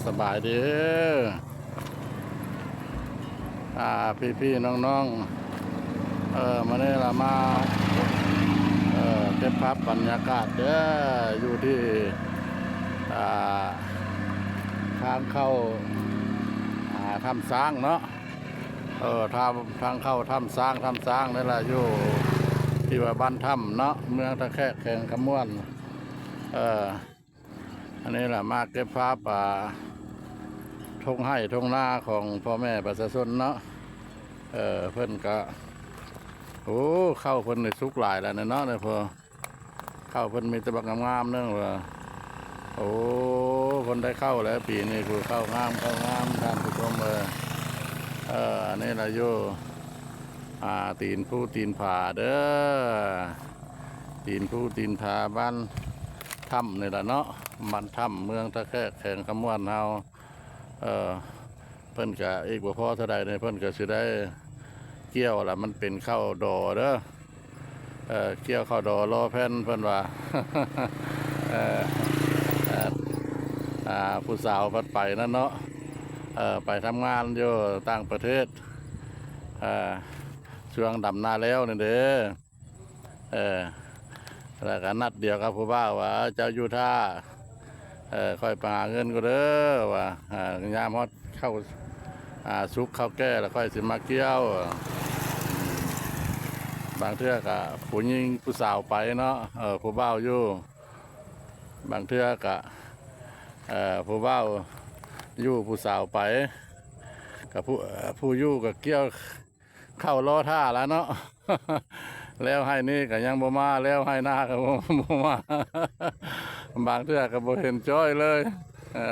สบายดีพี่น้องมาเนี่ยเรามาเก็บภาพบรรยากาศเด้ออยู่ที่อ่าทางเข้าถ้ำช้างเนาะทางเข้าถ้ำช้างนี่แหละอยู่ที่ว่าบ้านถ้ำเนาะเมืองตะแคกแข่งขมวนอันนี้แหละมาเก็บภาพทงให้ทงหน้าของพ่อแม่ประชาชนเนาะเพิ่นก็เข้าเพิ่นในสุกหลายแล้วเนาะเนี่ยพอเข้าเพิ่นมีตะบักงามๆเนื่องว่าคนได้เข้าแล้วปีนี้คือเข้างามท่านผู้ชมอันนี้เราอยู่ตีนผู้ตีนผาเด้อตีนผู้ตีนผาบ้านถ้ำนี่แหละเนาะบ้านถ้ำเมืองตะแคกแข่งขมวนเฮาเพิ่นก็อีกบ่พอเท่าใดเนี่ยเพิ่นก็สิได้เกี่ยวละมันเป็นข้าวดอเด้อเกี่ยวข้าวดอรอแผ่นเพิ่นว่า ผู้สาวพัดไปนั่นเนาะไปทำงานอยู่ต่างประเทศช่วงดำนาแล้วนี่เด้อแล้วก็นัดเดียวกับผู้บ่าวว่าเจ้าอยู่ท่าค่อยไปหาเงินก็เด้อว่ายามฮอดเข้าซุกเข้าแก่แล้วค่อยสิมาเกี่ยวบางเทื่อก็ผู้หญิงผู้สาวไปเนาะผู้บ่าวอยู่บางเทื่อก็ผู้บ่าวอยู่ผู้สาวไปกับผู้อยู่กับเกี่ยวเข้ารอท่าแล้วเนาะ แล้วให้นี่ก็ยังบ่มาแล้วให้หน้าก็บ่มา บางเทื่อก็บ่เห็นจ้อยเลย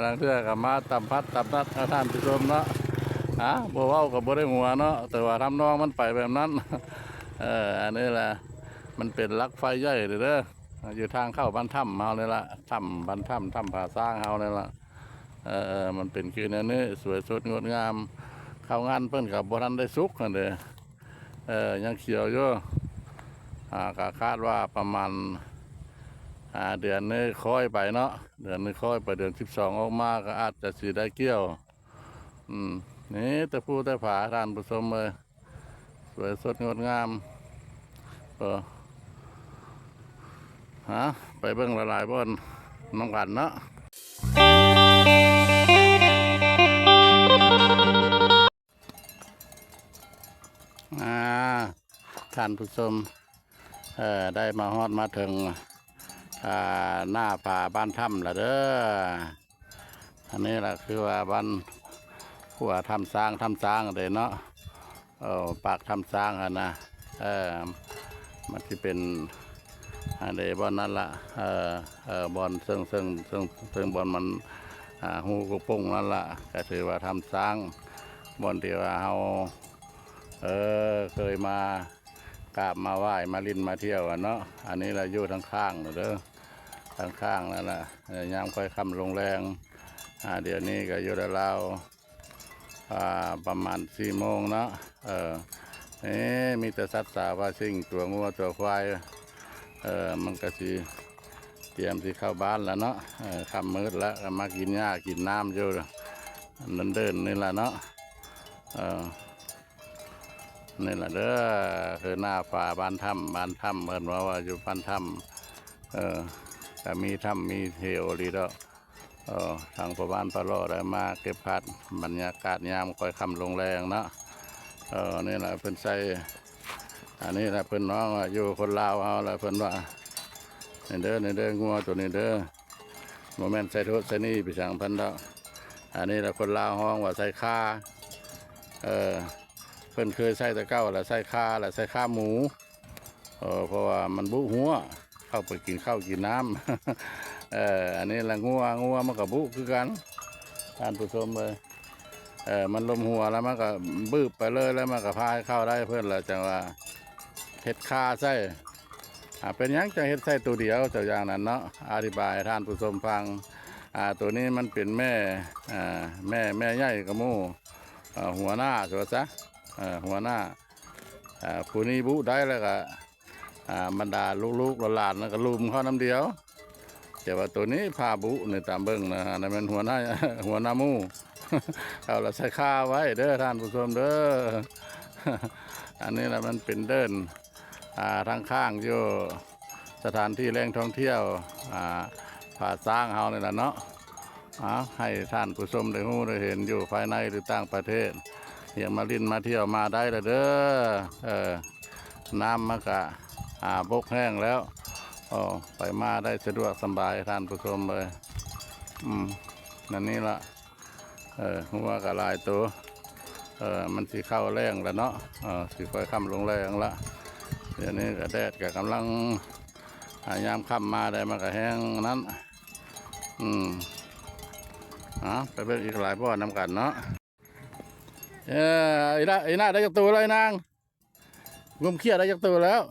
บางเทื่อก็มาตำพัดตำนัดท่านผู้ชมเนาะบ่เว้าก็บ่ได้หัวเนาะแต่ว่าทำนองมันไปแบบนั้น อันนี้แหละมันเป็นลักไฟใหญ่เด้ออยู่ทางเข้าบ้านถ้ำเฮาเนี่ยละถ้ำบ้านถ้ำผาสร้างเฮาเนี่ยละมันเป็นคือแนวนี้สวยสดงดงามเข้างานเพิ่นกับบ่ทันได้สุกนั่นเด้ยังเขียวอยู่ก็คาดว่าประมาณเดือนนี้ค่อยไปเนาะเดือนนี้ค่อยไปเดือน12ออกมาก็อาจจะสิได้เกี่ยวนี่แต่ผู้แต่ผาท่านผู้ชมเลยสวยสดงดงามไปเบิ่งหลายๆบ่อนน้องกันเนาะท่านผู้ชมได้มาฮอดมาถึงหน้าป่าบ้านถ้ำละเด้ออันนี้แหละคือว่าบ้านหัวถ้ำช้างเลยเนาะปากถ้ำช้างนะมันจะเป็นอะไรบอนนั่นละบอนซึ่งบอนมันหูกระปงนั่นละก็ถือว่าถ้ำช้างบอนที่ว่าเราเคยมากราบมาไหว้มาลินมาเที่ยวเนาะอันนี้เราอยู่ทางข้างเด้อทางข้างนั่นแหละยามค่อยค่ำลงแรงเดี๋ยวนี้ก็อยู่ราวประมาณ4 โมงเนาะนี่มีแต่สัตว์สาวาสิ่งตัวงัวตัวควายมันก็สิเตรียมสิเข้าบ้านแล้วเนาะค่ำมืดแล้วมากินหญ้ากินน้ำอยู่นั่นเดินนี่แหละเนาะนี่แหละเด้อคือหน้าป่าบ้านถ้ำเพิ่นว่าอยู่บ้านถ้ำก็มีถ้ำมีเทวดีแล้วทางพ่อบ้านพ่อรอได้มาเก็บภาพบรรยากาศยามค่อยค่ำลงแรงเนาะนี่แหละเพิ่นใส่อันนี้แหละเพิ่นน้องอยู่คนลาวเอาแหละเพิ่นว่านี่เด้องัวตัวนี้เด้อโมเมนต์ใส่ทุใส่นี่ไปสั่งเพิ่นแล้วอันนี้แหละคนลาวห้องว่าใส่ข้าเพิ่นเคยใส่ตะเก้าแหละใส่ข้าแหละใส่ข้าหมูเพราะว่ามันบุหัวเข้าไปกินข้าวกินน้ำอันนี้ละงัวมันกับบุคือกันท่านผู้ชมเลยมันลมหัวแล้วมันก็บืบไปเลยแล้วมันก็พายเข้าได้เพื่อนละจังว่าเห็ดคาไส้เป็นยังจะเห็ดไส้ตัวเดียวจากอย่างนั้นเนาะอธิบายท่านผู้ชมฟังตัวนี้มันเป็นแม่ใหญ่กระมูหัวหน้าสวซะหัวหน้าผู้นี้บุได้แล้วก็บรรดาลูกๆหลานๆแล้วก็ลุมเข้าน้ำเดียว แต่ว่าตัวนี้พาบุในตามเบิ้งนะนั่นเป็นหัวหน้า หัวหน้าหมู่ เอาละใส่ข้าไว้เด้อท่านผู้ชมเด้อ อันนี้แหละมันเป็นเดินทางข้างอยู่สถานที่แหล่งท่องเที่ยวผาสร้างเฮานี่แหละเนาะให้ท่านผู้ชมได้รู้ได้เห็นอยู่ภายในหรือต่างประเทศอยากมาลินมาเที่ยวมาได้เลยเด้อน้ำมันก็บกแห้งแล้วไปมาได้สะดวกสบายท่านผู้ชมเลยนั่นนี่ละหัวกระลายตัวมันสีเข้าแรงแล้วเนาะสีค่อยค่ำลงแรงละเดี๋ยวนี้ก็แดดก็กำลังยามค่ำมาได้มันก็แห้งนั้นไปเบิ่งอีกหลายบ่อนำกันเนาะอีน่าได้จากตัวเลยนางงุ่มเขี้ยได้จากตัวแล้ว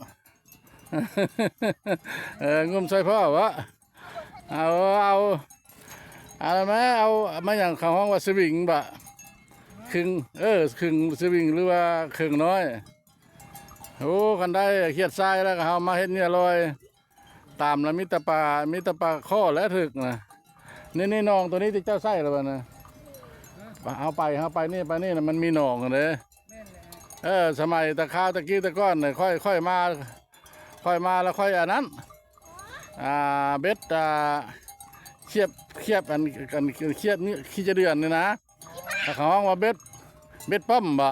งุ่มใส่พ่อวะเอาอะไรไหมเอามาอย่างเขาห้องว่าสวิงบะครึ่งครึ่งสวิงหรือว่าครึ่งน้อยโอ้กันได้เขียดทรายแล้วก็เอามาเห็ดเนี่ยลอยตามแล้วมิตรปลาข้อและถึกนะนี่น้องตัวนี้ที่เจ้าไส้หรือเปล่านะเอาไปนี่นะมันมีหนองเลยสมัยตะข้าวตะกี้ตะก้อนเนี่ยค่อยมาแล้วค่อยอันนั้นเบ็ดเคียบอันเคียบนี่ขี้จะเดือนนี่นะเขาห้องว่าเบ็ดปั๊มบะ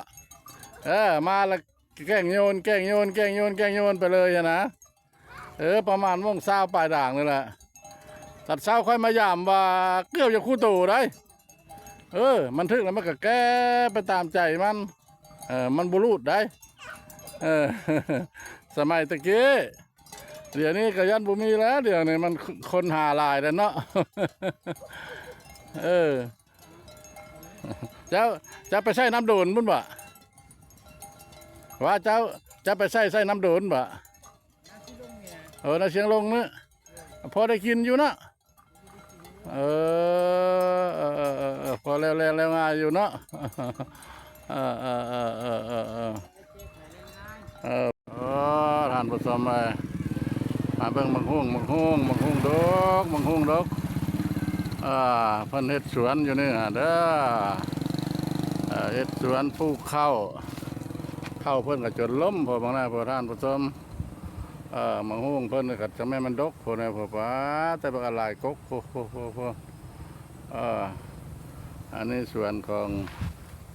มาแล้วแกล้งโยนไปเลยนะประมาณวงเศร้าปลายด่างนี่แหละตัดเศร้าค่อยมายามว่าเกลี้ยวจะคู่ตู่ได้มันทึกแล้วมันก็แก้ไปตามใจมันบุรุษได้สมัยตะกี้เดี๋ยวนี้ก็ยันบุมีแล้วเดี๋ยวนี้มันคนหาลายแล้วเนาะเจ้าไปใส่น้ำโดนบุ้นบ่ว่าเจ้าไปใส่น้ำโดนบ่น้าเชียงลงเนี่ยพอได้กินอยู่นะพอแล้วง่ายอยู่เนาะท่านผู้ชมเลยมาเบิ่งมังคุงดอกเพิ่นเฮ็ดสวนอยู่นี่เด้อเฮ็ดสวนปลูกข้าวเพิ่นก็จนล้มพอบางหน้าพอท่านผู้ชมมังคุงเพิ่นก็จะไม่มันดกพอนะพอป้าแต่บางอะไรกกพออันนี้สวนของ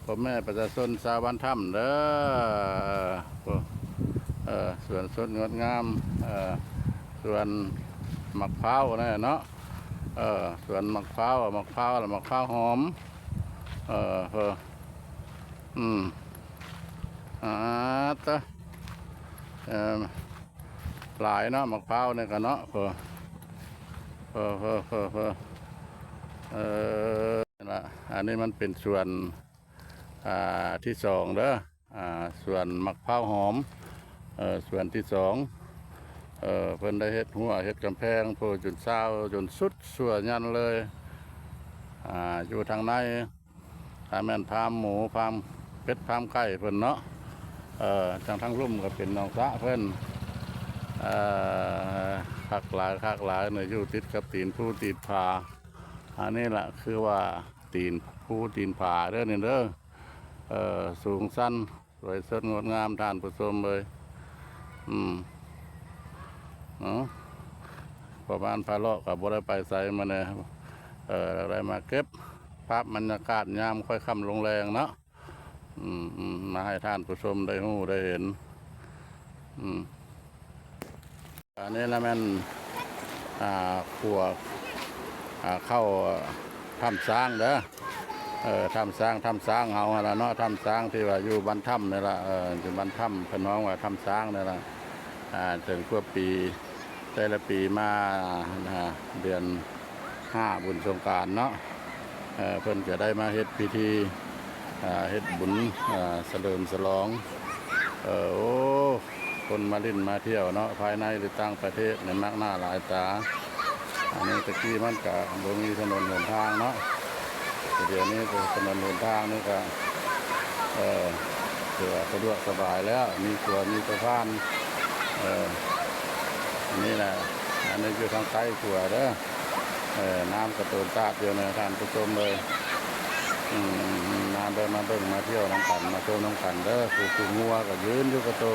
พ่อแม่ประชาชนชาวบ้านถ้ำเด้อสวนสดงดงามสวนมะพร้าวนะเนาะสวนมะพร้าวแล้วมะพร้าวหอมหลายเนาะมะพร้าวเนี่ยกันเนาะอันนี้มันเป็นส่วนที่สองเด้อส่วนมะพร้าวหอมส่วนที่สองเพิ่นได้เฮ็ดหัวเฮ็ดกำแพงเพื่อจนเศร้าจนสุดส่วนยันเลยอยู่ทางในแม่นฟาร์มหมูฟาร์มเป็ดฟาร์มไก่เพิ่นเนาะทางลุ่มก็เป็นน้องสะเพิ่นคักหลายเนี่ยอยู่ติดกับตีนผู้ตีนผาอันนี้แหละคือว่าตีนผู้ตีนผาเด้อนี่เด้อสูงสั้นสวยสดงดงามท่านผู้ชมเลยประมาณพาเลาะกับบริไปใส่มาเนี่ยอะไรมาเก็บภาพบรรยากาศยามค่อยค่ำลงแรงเนาะมาให้ท่านผู้ชมได้หูได้เห็นอันนี้นะมันขัวเข้าถ้ำช้างเด้อถ้ำช้างเฮาละเนาะถ้ำช้างที่ว่าอยู่บ้านถ้ำนี่ละอยู่บ้านถ้ำพน้องว่าถ้ำช้างนี่ละถึงทั่วปีแต่ละปีมาเดือน5บุญสงกรานต์เนาะเพิ่นจะได้มาเฮ็ดพิธีเฮ็ดบุญเฉลิมฉลองโอ้คนมาเล่นมาเที่ยวเนาะภายในหรือต่างประเทศเนี่ยมากหน้าหลายตาอันนี้ตะกี้มันก็บ่มีถนนหนทางเนาะเดี๋ยวนี้ถนนหนทางนี่ก็สะดวกสบายแล้วมีสวนมีสะพานนี่แหละอันนี้คือทางใต้ขัวเด้อ น้ำกระตูนตาดอยู่ในทานผู้ชมเลยน้ำเดินมาเบิ่งมาเที่ยวน้ำกันมาชมน้ำกันเด้อผู้งัวก็ยืนอยู่กระโต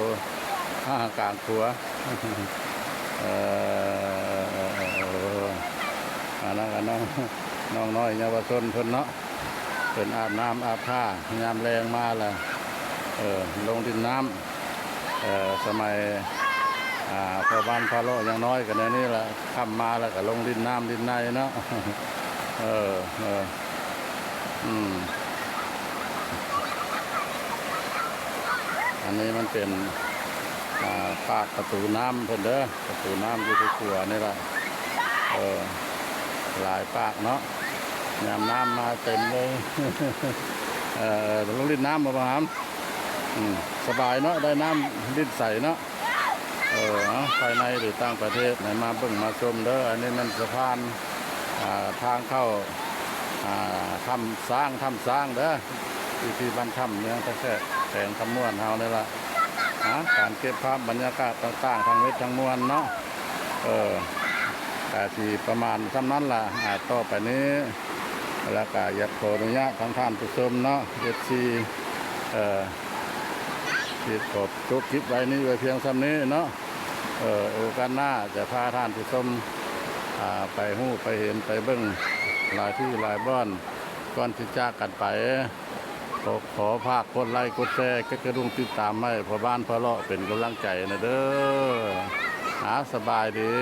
กลางขัวอันนั้นก็น้องน้อยเยาวชนเพิ่นเนาะเพิ่นอาบน้ำอาบท่ายามแรงมาแล้วลงดินน้ำสมัยพอบ้านพอโลยังน้อยกันในนี้แหละค่ำมาแล้วก็ลงดินน้ำดินในเนาะอันนี้มันเป็นปากประตูน้ำเพิ่นเด้อประตูน้ำอยู่ที่ขัวนี่แหละหลายปากเนาะยามน้ำมาเต็มเลยลงดินน้ำมาบ้างสบายเนาะได้น้ำดินใสเนาะภายในหรือต่างประเทศไหนมาเบิ่งมาชมเด้ออันนี้มันสะพานทางเข้าทำสร้างเด้อที่บ้านถ้ำเมืองตะแคงแสงคำม่วนเฮานี่ละการเก็บภาพบรรยากาศต่างๆทางเวททางมวลเนาะแต่ที่ประมาณซ้ำนั้นล่ะต่อไปนี้แล้วก็อยากขออนุญาตทางท่านผู้ชมเนาะที่ขอบจบคลิปไว้นี้ไว้เพียงซ้ำนี้เนาะโอกาสหน้าจะพาท่านผู้ชมไปหู้ไปเห็นไปเบิ่งหลายที่หลายบ้านก่อนที่จากกันไปขอภาคกดไลค์กดแชร์กระดุมติดตามให้พ่อบ้านพ่อเลาะเป็นกำลังใจนะเด้อสบายดี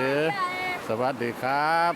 สวัสดีครับ